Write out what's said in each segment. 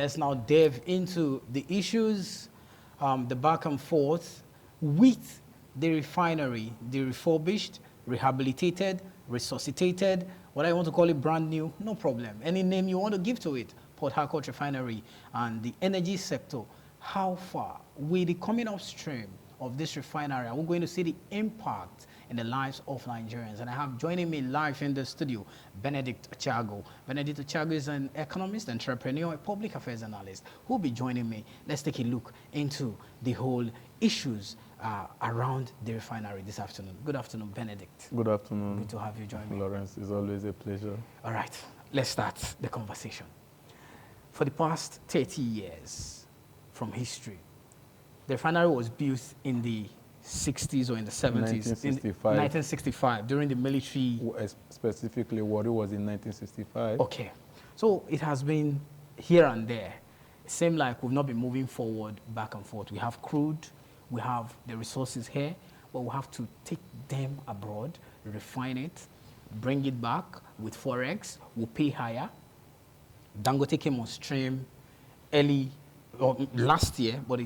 Let's now delve into the issues, the back and forth with the refinery, the refurbished, rehabilitated, resuscitated, whatever you want to call it, brand new, no problem. Any name you want to give to it, Port Harcourt Refinery and the energy sector. How far with the coming upstream of this refinery are we going to see the impact in the lives of Nigerians? And I have joining me live in the studio, Benedict Achago. Benedict Achago is an economist, entrepreneur, a public affairs analyst who will be joining me. Let's take a look into the whole issues around the refinery this afternoon. Good afternoon, Benedict. Good afternoon. Good to have you join me. Lawrence, it's always a pleasure. All right, let's start the conversation. For the past 30 years from history, the refinery was built in the 60s or in the 70s. 1965. 1965, during the military. Specifically, Warri was in 1965. Okay. So it has been here and there. It seems like we've not been moving forward, back and forth. We have crude, we have the resources here, but we have to take them abroad, refine it, bring it back with Forex, we'll pay higher. Dangote came on stream early, or last year, but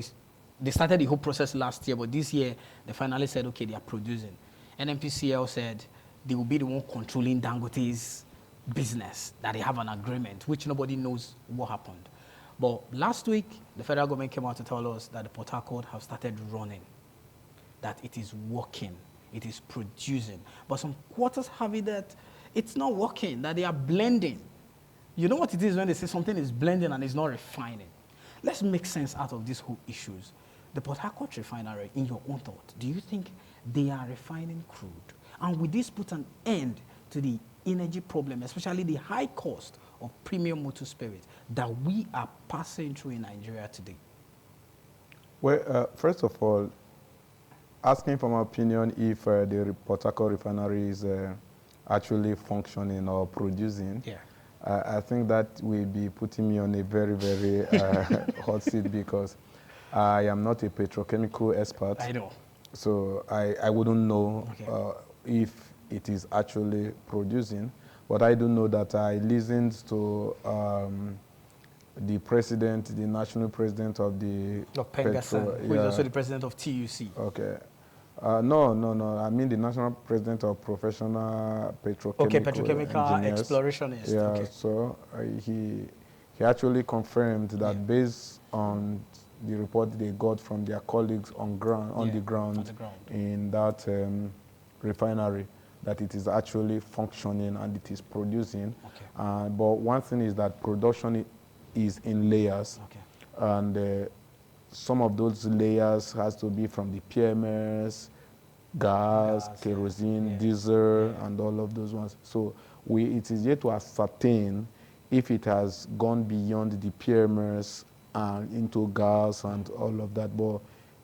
they started the whole process last year, but this year they finally said, okay, they are producing. NNPCL said they will be the one controlling Dangote's business, that they have an agreement, which nobody knows what happened. But last week, the federal government came out to tell us that the Port Harcourt have started running, that it is working, it is producing. But some quarters have it that it's not working, that they are blending. You know what it is when they say something is blending and it's not refining. Let's make sense out of these whole issues. The Port Harcourt Refinery, in your own thought, do you think they are refining crude? And will this put an end to the energy problem, especially the high cost of premium motor spirit that we are passing through in Nigeria today? Well, first of all, asking for my opinion if the Port Harcourt Refinery is actually functioning or producing, Yeah. I think that will be putting me on a very, very hot seat because I am not a petrochemical expert. I know. So I wouldn't know Okay. if it is actually producing. But I do know that I listened to the president, the national president of the Pengasan, who is also the president of TUC. Okay. No. I mean the national president of professional petrochemical Okay, petrochemical engineers. explorationist. Yeah, Okay. so he actually confirmed that based on the report they got from their colleagues on the ground in that refinery, that it is actually functioning and it is producing. Okay. But one thing is that production is in layers. Okay. And some of those layers has to be from the PMS, gas, kerosene, diesel, and all of those ones. So it is yet to ascertain if it has gone beyond the PMS and into gas and all of that. But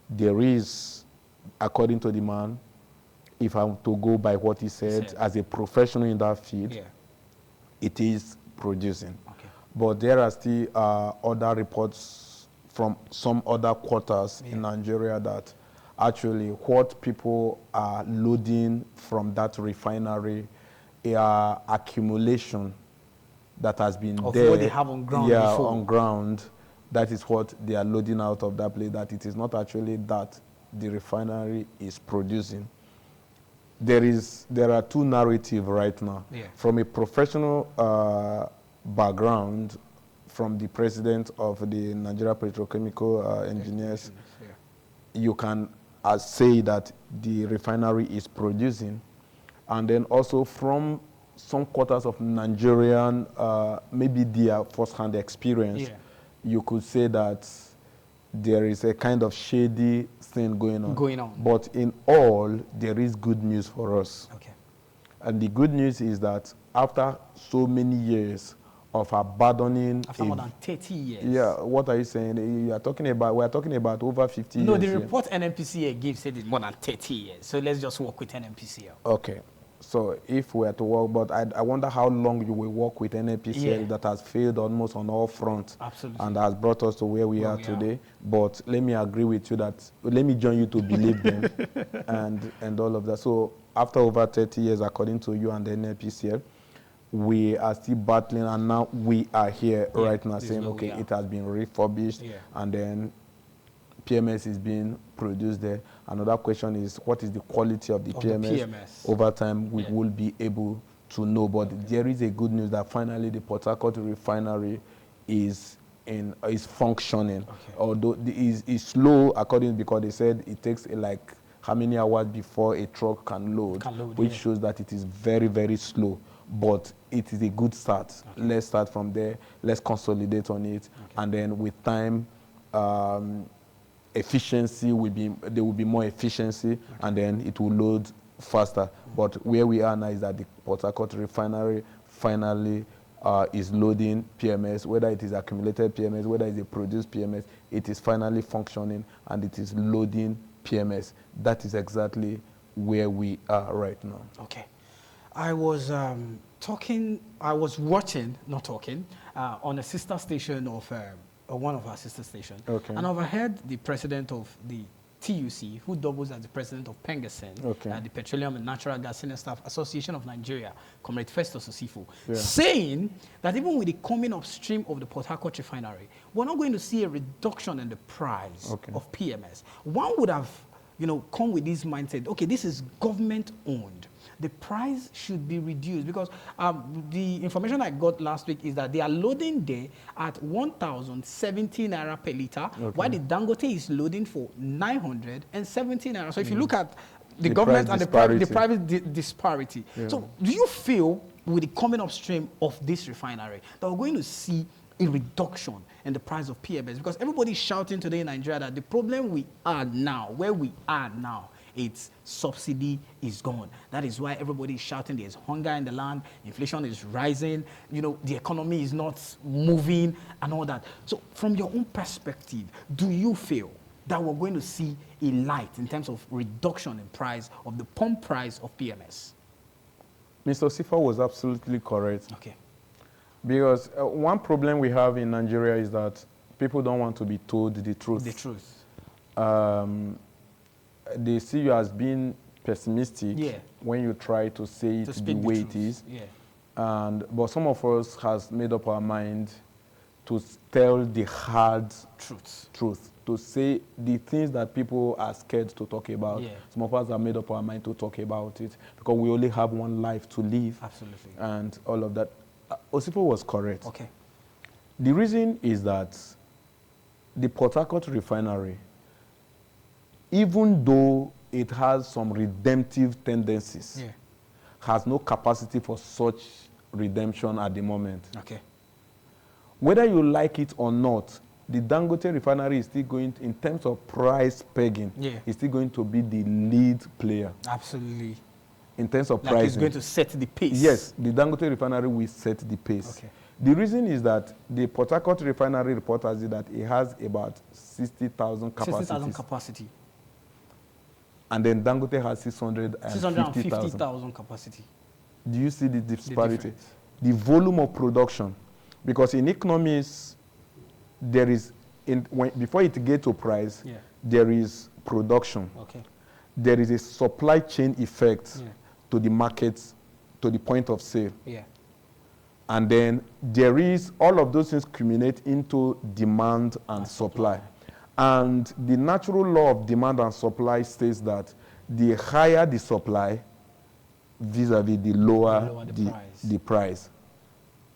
there is, according to the man, if I'm to go by what he said, as a professional in that field, it is producing. Okay. But there are still other reports from some other quarters in Nigeria that actually what people are loading from that refinery are accumulation that has been of there. What they have on ground before. On ground. That is what they are loading out of that place, that it is not actually that the refinery is producing. There are two narratives right now. Yeah. From a professional background, from the president of the Nigeria Petrochemical Engineers, you can say that the refinery is producing. And then also from some quarters of Nigerian, maybe their first-hand experience, you could say that there is a kind of shady thing going on. But in all, there is good news for us. Okay. And the good news is that after so many years of abandoning... After more than 30 years. Yeah, what are you saying? We are talking about over 50 years. No, the report NNPCL gives said it's more than 30 years. So let's just work with NNPCL. Okay. So if we are to work, but I wonder how long you will work with NNPCL that has failed almost on all fronts. Absolutely. And has brought us to where we are today. But let me agree with you that, let me join you to believe them and all of that. So after over 30 years, according to you and the NNPCL, we are still battling, and now we are here right now saying, okay, it has been refurbished, and then PMS is being produced there. Another question is, what is the quality of the PMS? Over time, we will be able to know. But there is a good news that finally the Port Harcourt Refinery is functioning. Although it is slow, because they said it takes like how many hours before a truck can load, which shows that it is very, very slow. But it is a good start. Let's start from there. Let's consolidate on it, and then with time, efficiency there will be more efficiency, and then it will load faster. But where we are now is that the Port Harcourt Refinery finally is loading PMS, whether it is accumulated PMS, whether it's a produced PMS, it is finally functioning and it is loading PMS. That is exactly where we are right now. Okay. I was watching on a sister station of one of our sister stations. Okay. And overheard the president of the TUC, who doubles as the president of Pengasen, the Petroleum and Natural Gas Senior Staff Association of Nigeria, Comrade Festus Osifo, saying that even with the coming upstream of the Port Harcourt Refinery, we're not going to see a reduction in the price of PMS. One would have, come with this mindset, okay, this is government-owned. The price should be reduced, because the information I got last week is that they are loading there at 1,070 naira per liter, while the Dangote is loading for 970 naira. So if you look at the government and the private disparity. So do you feel with the coming upstream of this refinery that we're going to see a reduction in the price of PMS? Because everybody is shouting today in Nigeria that the problem where we are now, its subsidy is gone. That is why everybody is shouting there's hunger in the land, inflation is rising, the economy is not moving and all that. So from your own perspective, do you feel that we're going to see a light in terms of reduction in price of the pump price of PMS? Mr. Sifa was absolutely correct. Okay. Because one problem we have in Nigeria is that people don't want to be told the truth. The truth. They see you as being pessimistic when you try to say it the way it is. But some of us has made up our mind to tell the hard truth, to say the things that people are scared to talk about. Some of us have made up our mind to talk about it because we only have one life to live. Absolutely. And all of that. Osifo was correct. Okay. The reason is that the Port Harcourt Refinery, even though it has some redemptive tendencies, has no capacity for such redemption at the moment. Okay. Whether you like it or not, the Dangote Refinery is still going, in terms of price pegging, is still going to be the lead player. Absolutely. In terms of pricing. It's going to set the pace. Yes, the Dangote Refinery will set the pace. Okay. The reason is that the Port Harcourt Refinery report has it that it has about 60,000 capacity. 60,000 capacity. And then Dangote has 650,000 capacity. Do you see the disparity? The volume of production. Because in economies, there is, before it gets to price, there is production. Okay. There is a supply chain effect to the markets, to the point of sale. Yeah. And then there is, all of those things culminate into demand and supply. And the natural law of demand and supply states that the higher the supply, vis-a-vis the lower the price.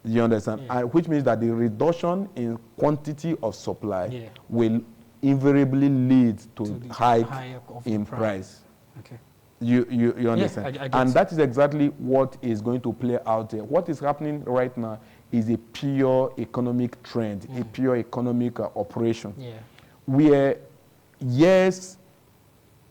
You understand? Which means that the reduction in quantity of supply will invariably lead to hike in price. Okay. You understand? And that is exactly what is going to play out there. What is happening right now is a pure economic trend, a pure economic operation. Where, yes,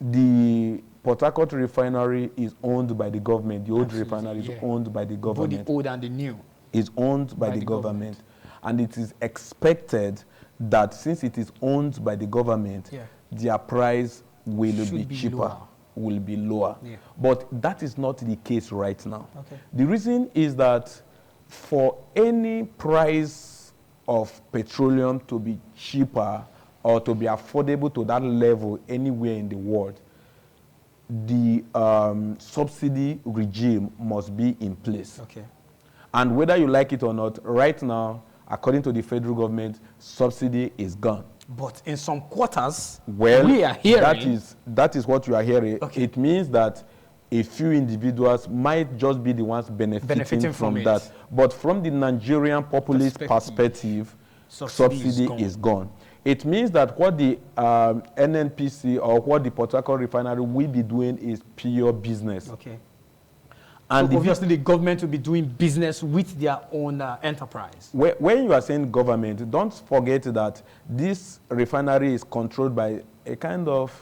the Port Harcourt Refinery is owned by the government. The old refinery is owned by the government. Both the old and the new. Is owned by the government. And it is expected that since it is owned by the government, their price will be cheaper, will be lower. But that is not the case right now. Okay. The reason is that for any price of petroleum to be cheaper or to be affordable to that level anywhere in the world, the subsidy regime must be in place. Okay. And whether you like it or not, right now, according to the federal government, subsidy is gone. But in some quarters, Well, we are hearing... that is what you are hearing. Okay. It means that a few individuals might just be the ones benefiting from that. But from the Nigerian populist perspective, subsidy is gone. It means that what the NNPC or what the Port Harcourt Refinery will be doing is pure business. Okay. And so obviously the government will be doing business with their own enterprise. When you are saying government, don't forget that this refinery is controlled by a kind of,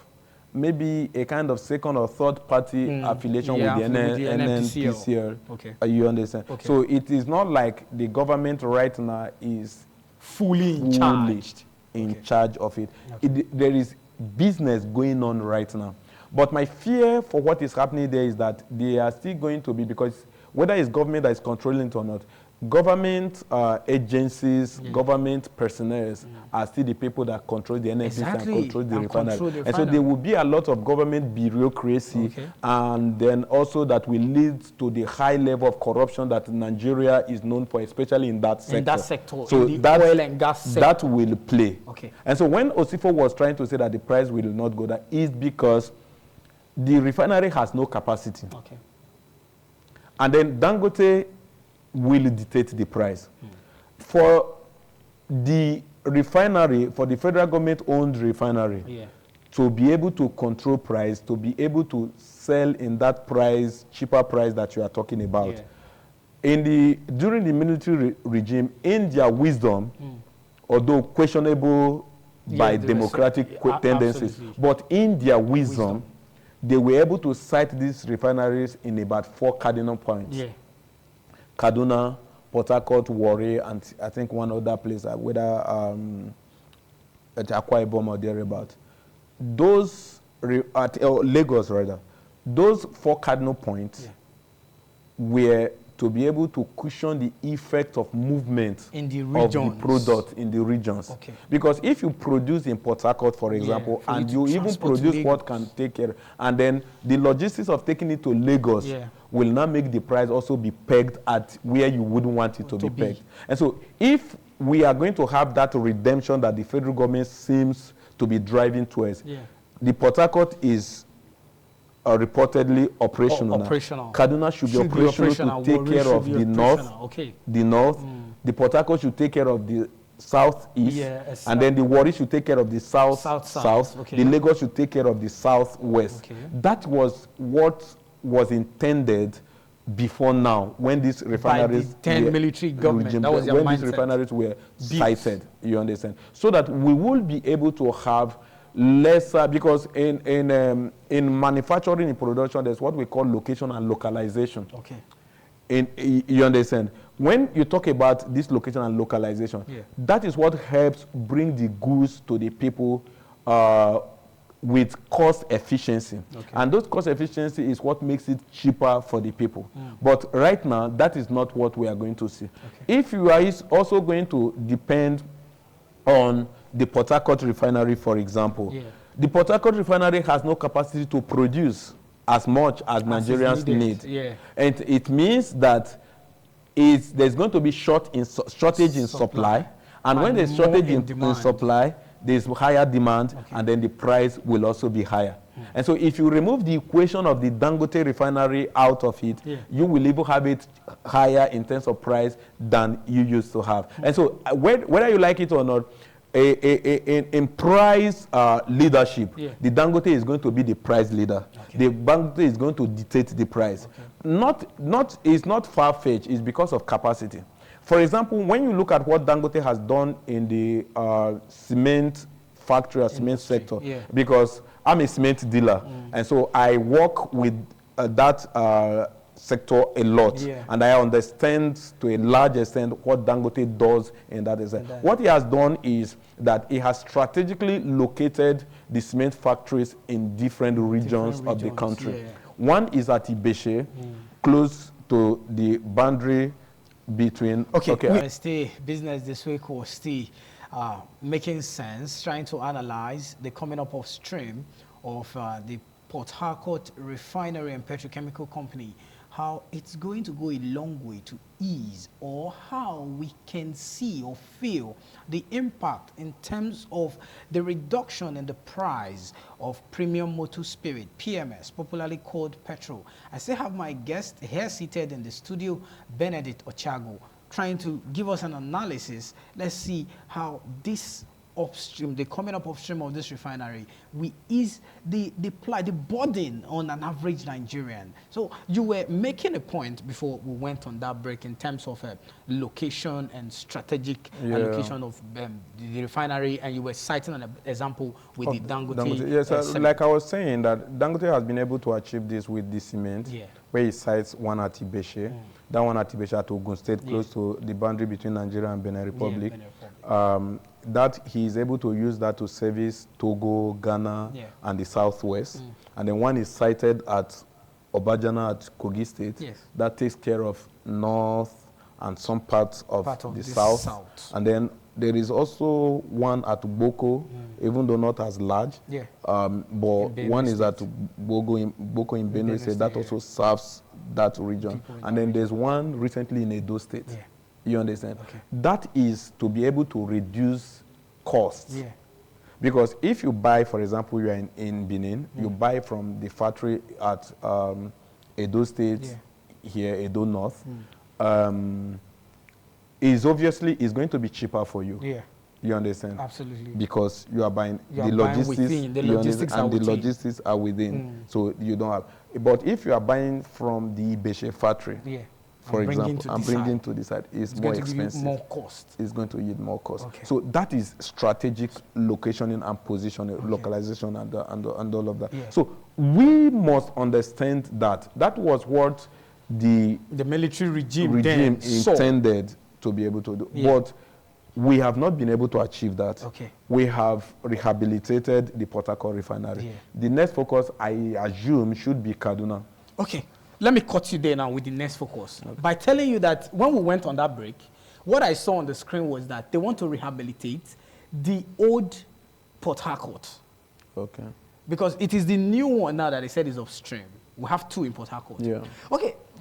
maybe a kind of second or third party affiliation with the NNPCL. Okay. You understand? Okay. So it is not like the government right now is fully in charge of it. Okay. There is business going on right now. But my fear for what is happening there is that they are still going to be, because whether it's government that is controlling it or not, government agencies, government personnel are still the people that control the NNPC and control the refinery. And so there will be a lot of government bureaucracy, and then also that will lead to the high level of corruption that Nigeria is known for, especially in that sector. In that sector, so in the oil and gas sector. That will play. Okay. And so when Osifo was trying to say that the price will not go down, is because the refinery has no capacity. Okay. And then Dangote will dictate the price. For the refinery, for the federal government-owned refinery, to be able to control price, to be able to sell in that price, cheaper price that you are talking about, during the military regime, in their wisdom, although questionable by democratic tendencies, but in their wisdom, they were able to site these refineries in about 4 cardinal points. Kaduna, Port Harcourt, Warri, and I think one other place, whether at Akwa Ibom or thereabout. Those, Lagos rather, those 4 cardinal points were to be able to cushion the effect of movement in the of the product in the regions. Okay. Because if you produce in Port Harcourt, for example, and you even produce what can take care, and then the logistics of taking it to Lagos will now make the price also be pegged at where you wouldn't want it to be pegged. And so if we are going to have that redemption that the federal government seems to be driving towards, the Port Harcourt is reportedly operational. Kaduna should be operational to take care of the north. The Port Harcourt should take care of the southeast, and then the Warri should take care of the south. The Lagos should take care of the southwest. That was what was intended before now, when these refineries, by the military government, that was their mindset. When these refineries were cited, you understand, so that we will be able to have lesser, because in manufacturing, in production, there's what we call location and localization. You understand? When you talk about this location and localization, that is what helps bring the goods to the people with cost efficiency. And those cost efficiency is what makes it cheaper for the people. But right now, that is not what we are going to see. If you are also going to depend on the Port Harcourt Refinery, for example, the Port Harcourt Refinery has no capacity to produce as much as Nigerians need. And it means that there's going to be shortage in supply. And when there's shortage in supply, there's higher demand, and then the price will also be higher. And so if you remove the equation of the Dangote Refinery out of it, you will even have it higher in terms of price than you used to have. And so whether you like it or not, in price leadership, the Dangote is going to be the price leader. The Dangote is going to dictate the price. It's not far-fetched. It's because of capacity. For example, when you look at what Dangote has done in the cement factory or cement sector, because I'm a cement dealer, and so I work with that sector a lot, and I understand to a large extent what Dangote does in that extent. What he has done is that he has strategically located the cement factories in different regions of the country. One is at Ibeshe, close to the boundary between... Stay business this week will stay making sense, trying to analyze the coming up of stream of the Port Harcourt Refinery and Petrochemical Company how it's going to go a long way to ease, or how we can see or feel the impact in terms of the reduction in the price of premium motor spirit, PMS, popularly called petrol. I still have my guest here seated in the studio, Benedict Ochago, trying to give us an analysis. Let's see how this upstream, the coming up upstream of this refinery, we ease the burden on an average Nigerian. So you were making a point before we went on that break in terms of location and strategic allocation of the refinery, and you were citing an example with the Dangote. Yes, like I was saying, that Dangote has been able to achieve this with the cement, where he cites one at Ibeshe. That one at Ibeshe at Ogun State, close to the boundary between Nigeria and Benin Republic. That he is able to use that to service Togo, Ghana, and the Southwest. And then one is sited at Obajana at Kogi State. That takes care of North and some parts of the South. And then there is also one at Boko, even though not as large. But one is at Boko in Benue State. That also serves that region. And then there's one recently in Edo State. You understand? That is to be able to reduce costs. Because if you buy, for example, you are in Benin, you buy from the factory at Edo State, here, Edo North, is obviously is going to be cheaper for you. You understand? Absolutely. Because you are buying the logistics, and the logistics are within. So you don't have. But if you are buying from the Ibeshe factory, for example, and bringing to the side, it's more expensive. More cost. It's going to yield more cost. So that is strategic locationing and positioning, localization, and all of that. So we must understand that that was what the military regime intended to be able to do. But we have not been able to achieve that. We have rehabilitated the Port Harcourt Refinery. The next focus, I assume, should be Kaduna. Let me cut you there now with the next focus. By telling you that when we went on that break, what I saw on the screen was that they want to rehabilitate the old Port Harcourt. Because it is the new one now that they said is upstream. We have two in Port Harcourt.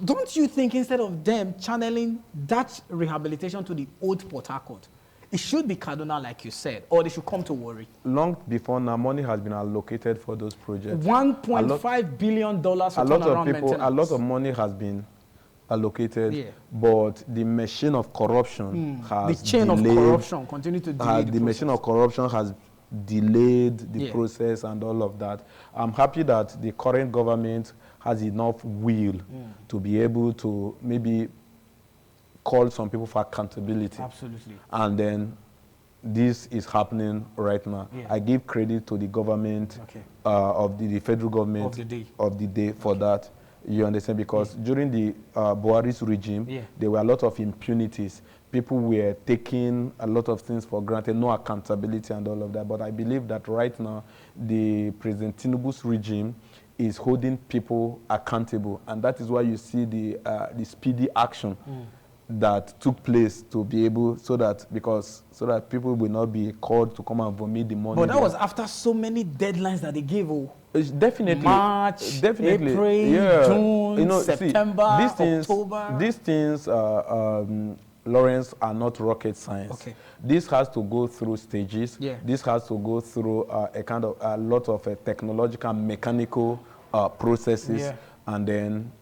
Don't you think instead of them channeling that rehabilitation to the old Port Harcourt, it should be Kaduna, like you said, or they should come to Warri? Long before now, money has been allocated for those projects. $1.5 billion for turnaround maintenance. A lot of money has been allocated, but the machine of corruption has the chain of corruption continue to delay the machine of corruption has delayed the process and all of that. I'm happy that the current government has enough will to be able to maybe call some people for accountability. And then this is happening right now. I give credit to the government of the federal government of the day for that. You understand? Because during the Buhari's regime, there were a lot of impunities. People were taking a lot of things for granted, no accountability and all of that. But I believe that right now, the President Tinubu's regime is holding people accountable. And that is why you see the speedy action that took place to be able, so that people will not be called to come and vomit the money. But that was after so many deadlines that they gave. Definitely. March, April, June, September, October. These things, Lawrence, are not rocket science. This has to go through stages. This has to go through a lot of technological and mechanical processes. And then,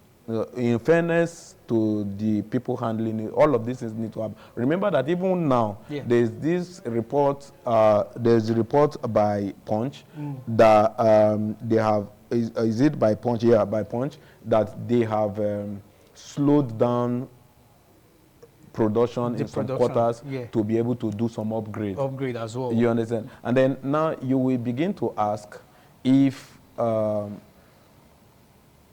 in fairness to the people handling it, all of this is need to happen. Remember that even now, there's this report, there's a report by Punch that they have, is it by Punch? Yeah, by Punch, that they have slowed down production in some quarters to be able to do some upgrade. Upgrade as well. You understand? And then now you will begin to ask if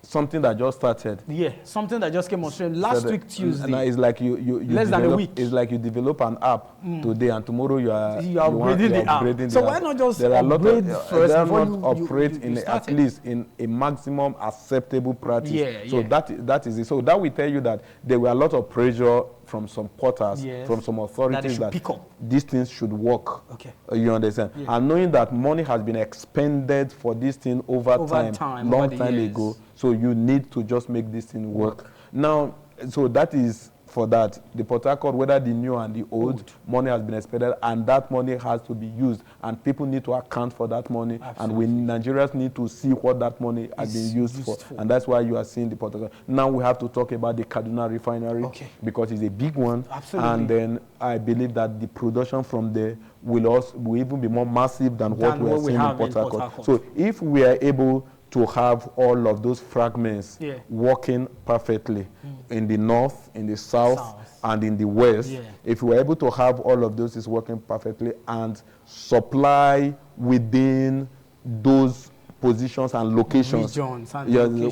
something that just started. Something that just came on stream last week Tuesday. Now it's like you less than a week. It's like you develop an app today, and tomorrow you are upgrading the app. So why not just upgrade first before you operate in at least in a maximum acceptable practice? So that is it. So that will tell you that there were a lot of pressure from some porters, Yes. from some authorities that pick up. these things should work. Okay. You understand? Yeah. And knowing that money has been expended for this thing over time, long time years. ago, so you need to just make this thing work. Now, so that is for that. The Port Harcourt, whether the new and the old, money has been expended, and that money has to be used, and people need to account for that money. Absolutely. And Nigerians need to see what that money has been used for. And that's why you are seeing the Port Harcourt. Now we have to talk about the Kaduna Refinery, because it's a big one. Absolutely. And then I believe that the production from there will even be more massive than what we are seeing in Port Harcourt. So if we are able to have all of those fragments working perfectly in the north, in the south, and in the west, if we're able to have all of those is working perfectly and supply within those positions and locations,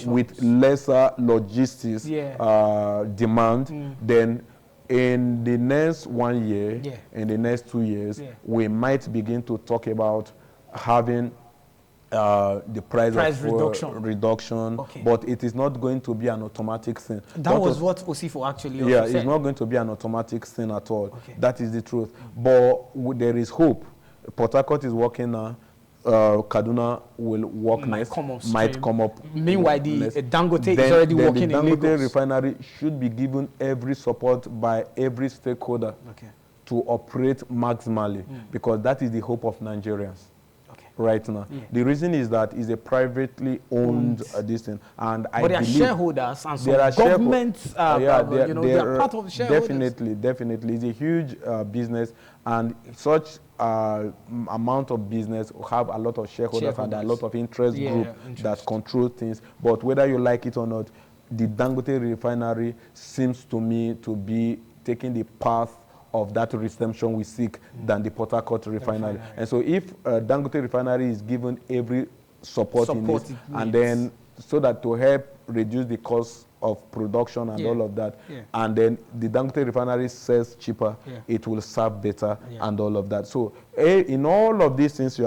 with lesser logistics demand, then in the next 1 year, in the next 2 years, we might begin to talk about having the price reduction, but it is not going to be an automatic thing. That was what Osifo actually also said. It's not going to be an automatic thing at all. That is the truth. But there is hope. Port Harcourt is working now. Kaduna will work might come up. Meanwhile, the Dangote is already working in Lagos. The Dangote Refinery should be given every support by every stakeholder to operate maximally, because that is the hope of Nigerians right now. The reason is that it's a privately owned this thing, and I believe there are shareholders and some governments. They are part of the shareholders. Definitely, it's a huge business, and such amount of business have a lot of shareholders and a lot of interest groups that control things. But whether you like it or not, the Dangote Refinery seems to me to be taking the path of that redemption we seek than the Port Harcourt Refinery. And so if Dangote Refinery is given every support in it, and then so that to help reduce the cost of production and all of that, and then the Dangote Refinery sells cheaper, it will serve better and all of that. So in all of these things we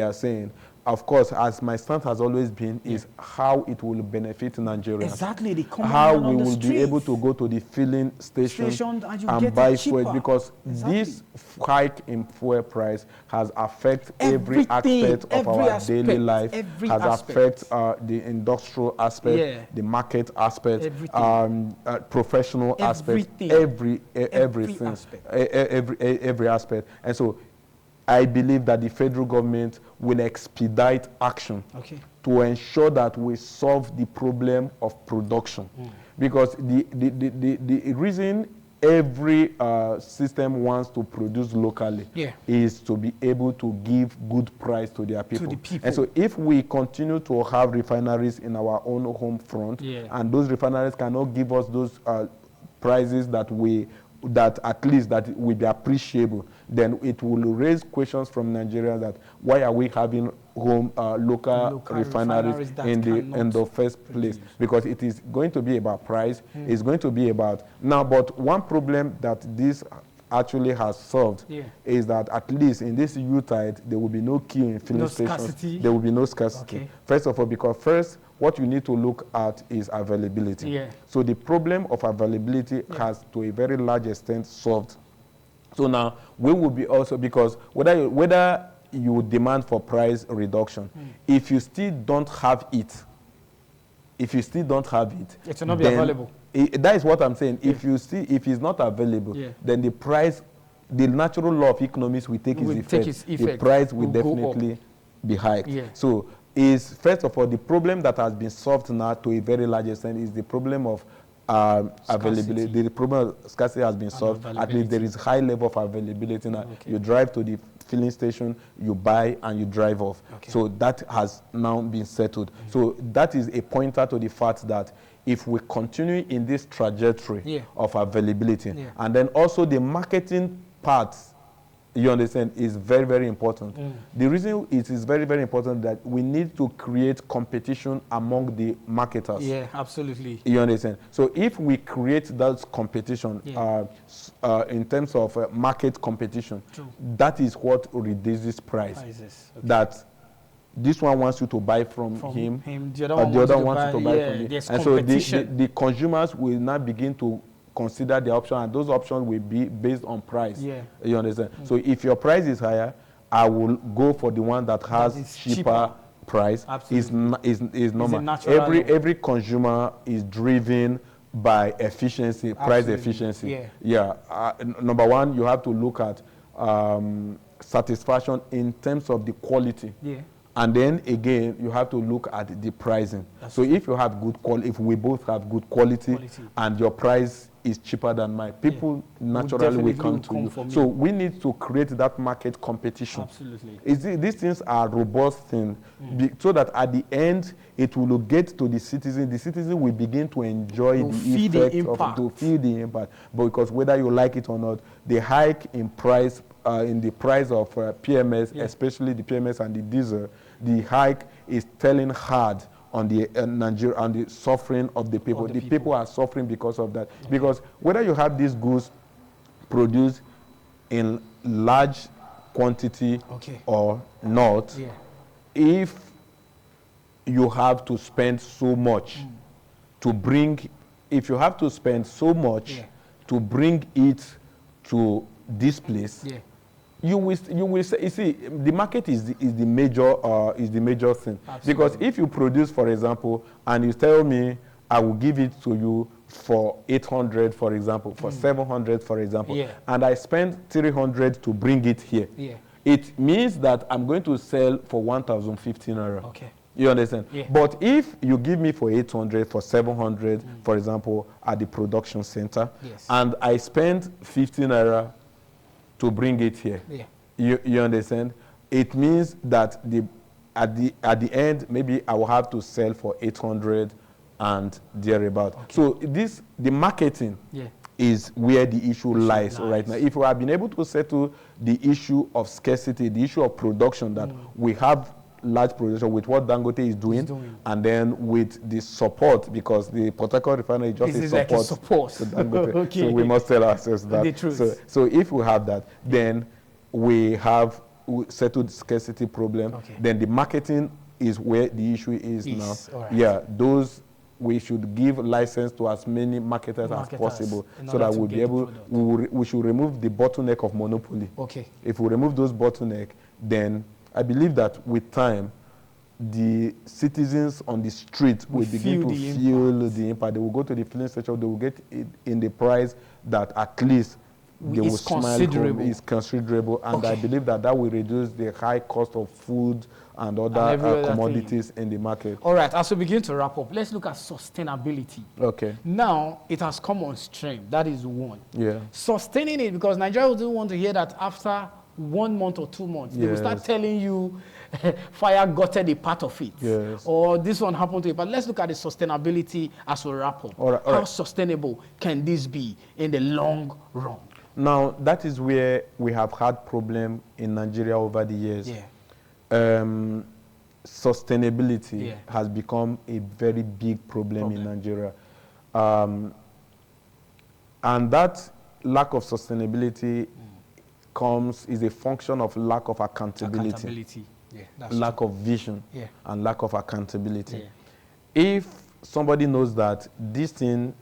are saying, of course, as my stance has always been, is how it will benefit Nigerians. Exactly, how we will be able to go to the filling station and buy fuel, because this hike in fuel price has affected every aspect of our daily life, has affected the industrial aspect, the market aspect, professional aspect, everything, every aspect. And so I believe that the federal government will expedite action to ensure that we solve the problem of production. Because the reason every system wants to produce locally is to be able to give good price to their people. And so if we continue to have refineries in our own home front, and those refineries cannot give us those prices that at least that will be appreciable, then it will raise questions from Nigeria that why are we having local refineries in the first place? Because it is going to be about price. It's going to be about now. But one problem that this actually has solved is that at least in this U-tide there will be no queue in filling stations. There will be no scarcity. First of all, because what you need to look at is availability. So the problem of availability has to a very large extent solved. So now we will be also, because whether you demand for price reduction, if you still don't have it, it will not be available. That is what I'm saying. If it's not available, then the price, the natural law of economics will take its effect. The price will definitely be hiked. So first of all, the problem that has been solved now to a very large extent is the problem of availability. The problem of scarcity has been solved. At least there is high level of availability now. You drive to the filling station, you buy, and you drive off. So that has now been settled. So that is a pointer to the fact that if we continue in this trajectory of availability, and then also the marketing part, you understand, is very, very important. The reason it is very, very important that we need to create competition among the marketers. Yeah, absolutely. You understand? So if we create that competition in terms of market competition, that is what reduces prices. That this one wants you to buy from him, the other one wants you to buy from him. And so the consumers will now begin to consider the option, and those options will be based on price. Yeah. You understand? So if your price is higher, I will go for the one that has cheaper price. Absolutely. Is normal. Natural Every consumer is driven by efficiency, price efficiency. Number one, you have to look at satisfaction in terms of the quality. Yeah. And then again, you have to look at the pricing. So if you have good quality, if we both have good quality and your price is cheaper than mine, people naturally will come to you. So we need to create that market competition. Absolutely. These things are robust things, so that at the end, it will get to the citizen. The citizen will begin to enjoy the effect to feel the impact. But because whether you like it or not, the hike in price, in the price of PMS, especially the PMS and the diesel, the hike is telling hard on the Nigeria, on the suffering of the people. The people are suffering because of that. Because whether you have these goods produced in large quantity or not, if you have to spend so much to bring, if you have to spend so much to bring it to this place, you will say, you see, the market is the major thing. Absolutely. Because if you produce, for example, and you tell me I will give it to you for 800, for example, for 700, for example, and I spend 300 to bring it here, it means that I'm going to sell for 1,015 naira. Okay. You understand? But if you give me for 800, for 700, for example, at the production center, and I spend 15 naira to bring it here. You understand? It means that at the end, maybe I will have to sell for 800 and thereabout. So the marketing is where the issue lies right now. If we have been able to settle the issue of scarcity, the issue of production, that we have large production with what Dangote is doing, and then with the support, because the Port Harcourt Refinery is just a support to Dangote. So we must tell ourselves that. The truth. So if we have that, then we have settled the scarcity problem. Then the marketing is where the issue is now. Those we should give license to as many marketers as possible, so that we'll be able, we should remove the bottleneck of monopoly. If we remove those bottlenecks, then I believe that with time, the citizens on the street will begin to feel the impact. They will go to the filling station, they will get it in the price that at least they will smile home. It's considerable. And I believe that will reduce the high cost of food and other commodities in the market. All right, as we begin to wrap up, let's look at sustainability. Now, it has come on stream. That is one. Sustaining it, because Nigeria doesn't want to hear that after 1 month or 2 months, they will start telling you fire gutted a part of it, or this one happened to it. But let's look at the sustainability as we wrap up. How sustainable can this be in the long run? Now, that is where we have had problem in Nigeria over the years. Sustainability has become a very big problem in Nigeria. And that lack of sustainability is a function of lack of accountability. Lack of vision and lack of accountability. If somebody knows that this thing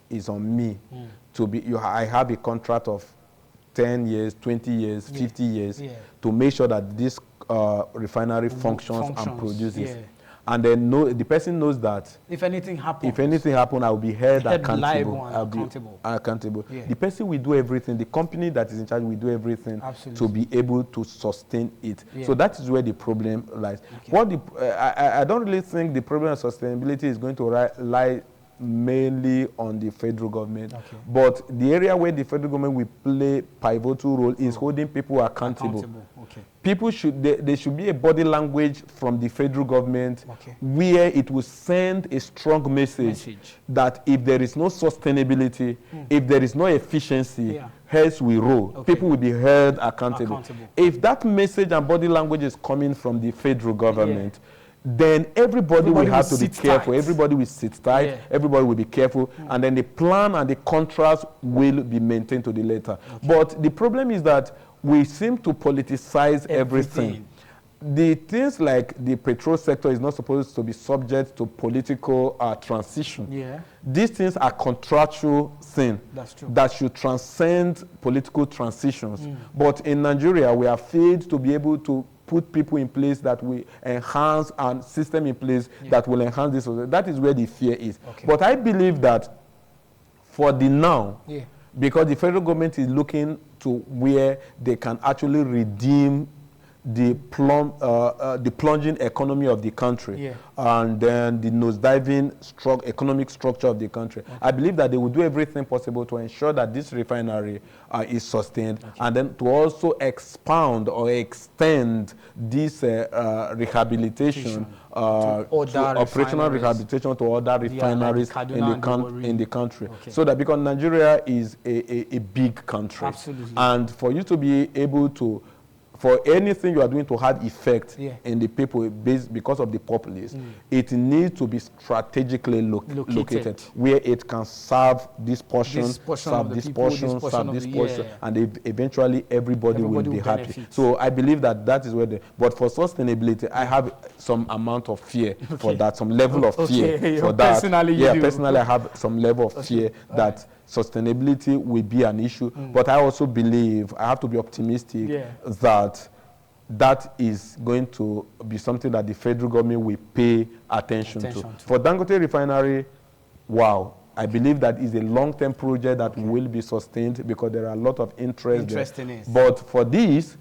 is on me to be, I have a contract of 10 years, 20 years, 50 years to make sure that this refinery functions and produces. And then the person knows that if anything happens, I will be held accountable. I'll be accountable. The person will do everything. The company that is in charge will do everything to be able to sustain it. So that is where the problem lies. I don't really think the problem of sustainability is going to lie mainly on the federal government, but the area where the federal government will play pivotal role is holding people accountable. People there should be a body language from the federal government where it will send a strong message that if there is no sustainability, if there is no efficiency, heads will roll. People will be held accountable. If that message and body language is coming from the federal government, then everybody will have to be careful. Everybody will sit tight. Everybody will be careful. And then the plan and the contrast will be maintained to the letter. But the problem is that we seem to politicize everything. the things like the petrol sector is not supposed to be subject to political transition. Yeah. These things are contractual things that should transcend political transitions. But in Nigeria, we are failed to be able to put people in place that will enhance, and system in place that will enhance this. That is where the fear is. Okay. But I believe that for the now, because the federal government is looking to where they can actually redeem the plunging economy of the country, and then the nosediving economic structure of the country. I believe that they will do everything possible to ensure that this refinery is sustained, and then to also expound or extend this rehabilitation operational rehabilitation to other refineries in the country. So that, because Nigeria is a big country, and for you to be able to, for anything you are doing to have effect in the people because of the populace, it needs to be strategically located where it can serve this portion, serve this portion, serve this portion, and eventually everybody will be happy. So I believe that that is where but for sustainability, I have some amount of fear for that, some level of fear for that. Personally, I have some level of fear that sustainability will be an issue, but I also believe, I have to be optimistic that is going to be something that the federal government will pay attention to. For Dangote Refinery, wow, I believe that is a long-term project that will be sustained because there are a lot of interest in it. But for this,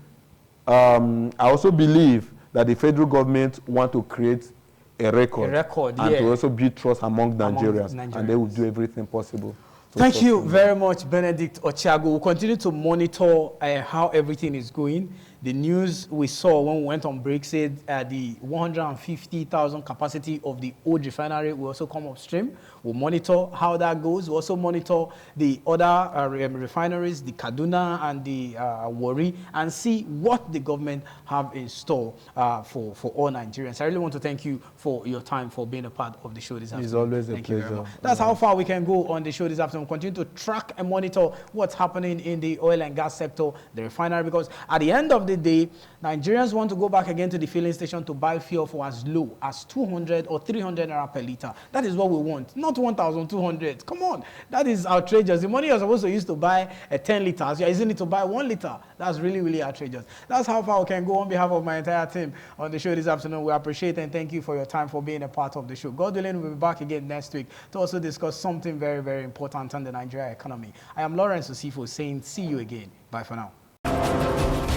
I also believe that the federal government want to create a record and to also build trust among Nigerians, and they will do everything possible. Thank you very much, Benedict Ochiago. We'll continue to monitor how everything is going. The news we saw when we went on break said the 150,000 capacity of the old refinery will also come upstream. We'll monitor how that goes. We'll also monitor the other refineries, the Kaduna and the Warri, and see what the government have in store for all Nigerians. I really want to thank you for your time, for being a part of the show this afternoon. It's always a pleasure. That's how far we can go on the show this afternoon. We'll continue to track and monitor what's happening in the oil and gas sector, the refinery, because at the end of the day, Nigerians want to go back again to the filling station to buy fuel for as low as 200 or 300 naira per liter. That is what we want, not 1,200. Come on, that is outrageous. The money you're supposed to use to buy 10 liters, you're using it to buy 1 liter. That's really, really outrageous. That's how far we can go. On behalf of my entire team on the show this afternoon, we appreciate and thank you for your time, for being a part of the show. God willing, we'll be back again next week to also discuss something very, very important on the Nigeria economy. I am Lawrence Osifo saying see you again. Bye for now.